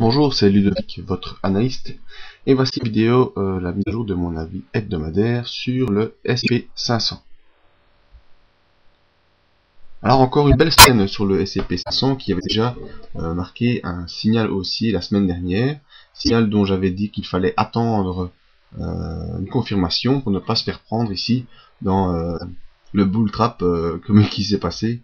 Bonjour, c'est Ludovic, votre analyste, et voici une vidéo, la mise à jour de mon avis hebdomadaire sur le SP500. Alors encore une belle scène sur le SP500 qui avait déjà marqué un signal haussier la semaine dernière, signal dont j'avais dit qu'il fallait attendre une confirmation pour ne pas se faire prendre ici dans le bull trap comme qui s'est passé.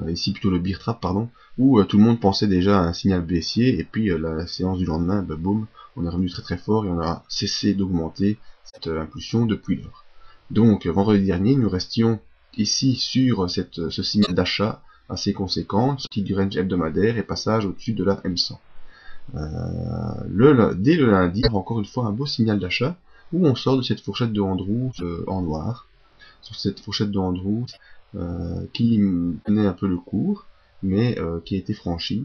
Ici plutôt le bear trap pardon, où tout le monde pensait déjà à un signal baissier et puis la séance du lendemain, boum, on est revenu très fort et on a cessé d'augmenter cette impulsion depuis lors. Donc vendredi dernier nous restions ici sur ce signal d'achat assez conséquent, sortie du range hebdomadaire et passage au-dessus de la M100. Dès le lundi, encore une fois un beau signal d'achat où on sort de cette fourchette de Andrews en noir, sur cette fourchette de Andrews qui tenait un peu le cours, mais qui a été franchie.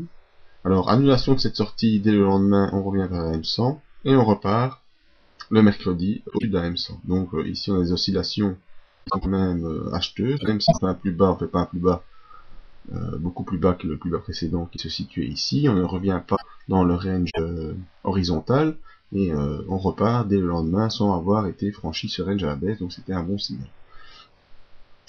Alors, annulation de cette sortie dès le lendemain, on revient vers la M100, et on repart le mercredi au-dessus de la M100. Donc ici, on a des oscillations quand même acheteuses, même si on fait un plus bas, on fait pas un plus bas beaucoup plus bas que le plus bas précédent qui se situait ici. On ne revient pas dans le range horizontal, et on repart dès le lendemain sans avoir été franchi ce range à la baisse, donc c'était un bon signal.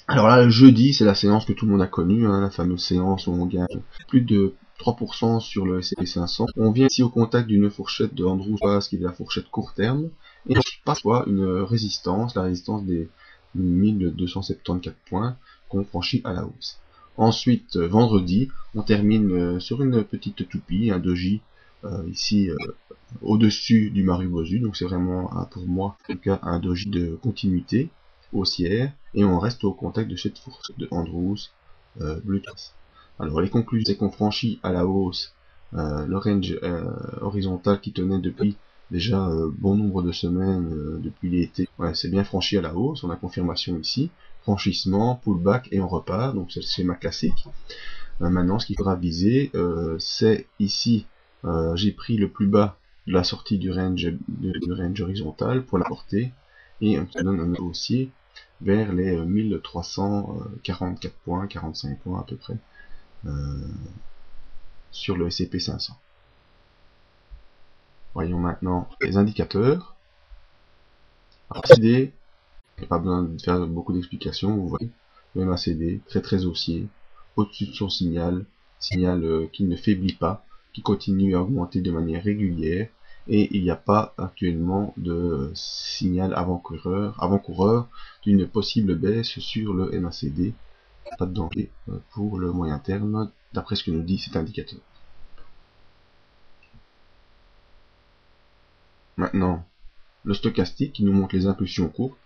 Alors là, le jeudi, c'est la séance que tout le monde a connue, hein, la fameuse séance où on gagne plus de 3% sur le S&P 500. On vient ici au contact d'une fourchette de Andrews Base, qui est la fourchette court terme, et on parfois une résistance, la résistance des 1274 points qu'on franchit à la hausse. Ensuite, vendredi, on termine sur une petite toupie, un doji, ici au-dessus du Marubozu, donc c'est vraiment pour moi en tout cas un doji de continuité haussière, et on reste au contact de cette fourchette de Andrews Blue Trace. Alors les conclusions, c'est qu'on franchit à la hausse le range horizontal qui tenait depuis déjà bon nombre de semaines depuis l'été. Ouais, c'est bien franchi à la hausse, on a confirmation ici, franchissement, pullback et on repart, donc c'est le schéma classique. Maintenant ce qu'il faudra viser, c'est ici, j'ai pris le plus bas de la sortie du range horizontal pour la porter, et ça donne un haussier vers les 1344 points, 45 points à peu près, sur le S&P 500. Voyons maintenant les indicateurs. Alors, MACD, il n'y a pas besoin de faire beaucoup d'explications, vous voyez, le MACD, très haussier, au-dessus de son signal, qui ne faiblit pas, qui continue à augmenter de manière régulière, et il n'y a pas actuellement de signal avant-coureur d'une possible baisse sur le MACD. Pas de danger pour le moyen terme, d'après ce que nous dit cet indicateur. Maintenant, le stochastique qui nous montre les impulsions courtes.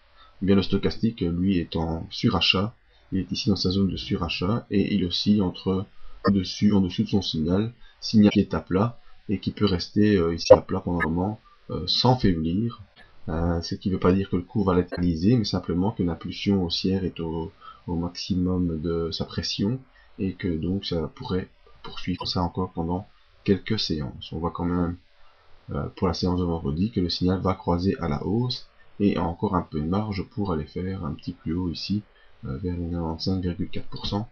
Eh bien, le stochastique, lui, est en surachat. Il est ici dans sa zone de surachat et il oscille entre en dessous de son signal qui est à plat et qui peut rester ici à plat pendant un moment sans faiblir. Ce qui ne veut pas dire que le cours va latéraliser, mais simplement que l'impulsion haussière est au maximum de sa pression et que donc ça pourrait poursuivre ça encore pendant quelques séances. On voit quand même pour la séance de vendredi que le signal va croiser à la hausse et a encore un peu de marge pour aller faire un petit plus haut ici vers les 95,4%.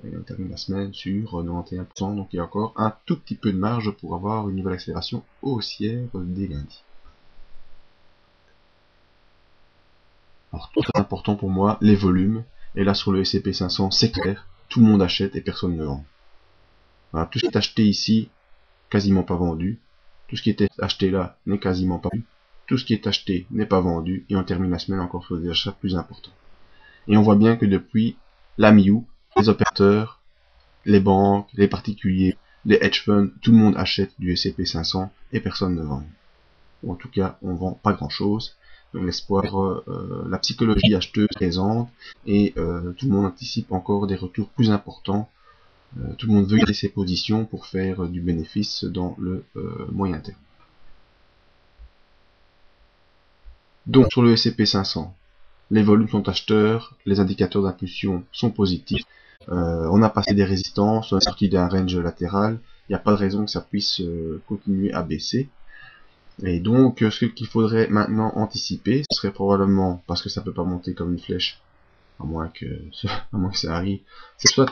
On termine la semaine sur 91%, donc il y a encore un tout petit peu de marge pour avoir une nouvelle accélération haussière dès lundi. Alors tout très important pour moi, les volumes, et là sur le S&P 500 c'est clair, tout le monde achète et personne ne vend. Voilà, tout ce qui est acheté ici, quasiment pas vendu. Tout ce qui était acheté là n'est quasiment pas vendu. Tout ce qui est acheté n'est pas vendu. Et on termine la semaine encore sur des achats plus importants. Et on voit bien que depuis la mi-août, les opérateurs, les banques, les particuliers, les hedge funds, tout le monde achète du S&P 500 et personne ne vend. Ou en tout cas, on vend pas grand chose. Donc l'espoir, la psychologie acheteuse présente et tout le monde anticipe encore des retours plus importants. Tout le monde veut garder ses positions pour faire du bénéfice dans le moyen terme. Donc sur le S&P 500, les volumes sont acheteurs, les indicateurs d'impulsion sont positifs, on a passé des résistances, on est sorti d'un range latéral, il n'y a pas de raison que ça puisse continuer à baisser. Et donc ce qu'il faudrait maintenant anticiper, ce serait probablement, parce que ça peut pas monter comme une flèche, à moins que ça arrive, c'est soit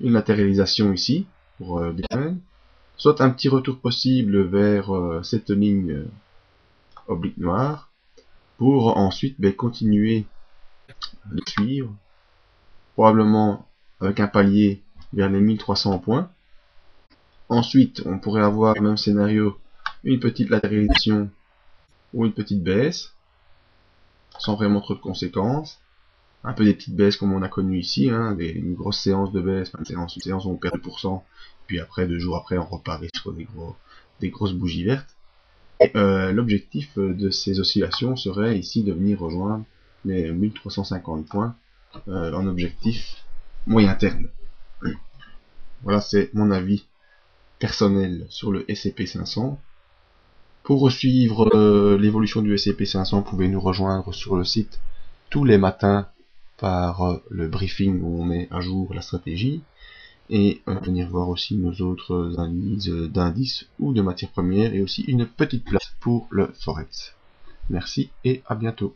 une latéralisation ici, pour Bitcoin, soit un petit retour possible vers cette ligne oblique noire, pour ensuite continuer de suivre, probablement avec un palier vers les 1300 points. Ensuite, on pourrait avoir le même scénario, une petite latéralisation ou une petite baisse, sans vraiment trop de conséquences. Un peu des petites baisses comme on a connu ici, hein, une grosse séance de baisse, une séance où on perd 2%, puis après, 2 jours après, on repart sur des grosses bougies vertes. Et l'objectif de ces oscillations serait ici de venir rejoindre les 1350 points en objectif moyen terme. Voilà, c'est mon avis personnel sur le S&P 500. Pour suivre l'évolution du S&P 500, vous pouvez nous rejoindre sur le site tous les matins par le briefing où on met à jour la stratégie, et venir voir aussi nos autres analyses d'indices ou de matières premières, et aussi une petite place pour le Forex. Merci et à bientôt.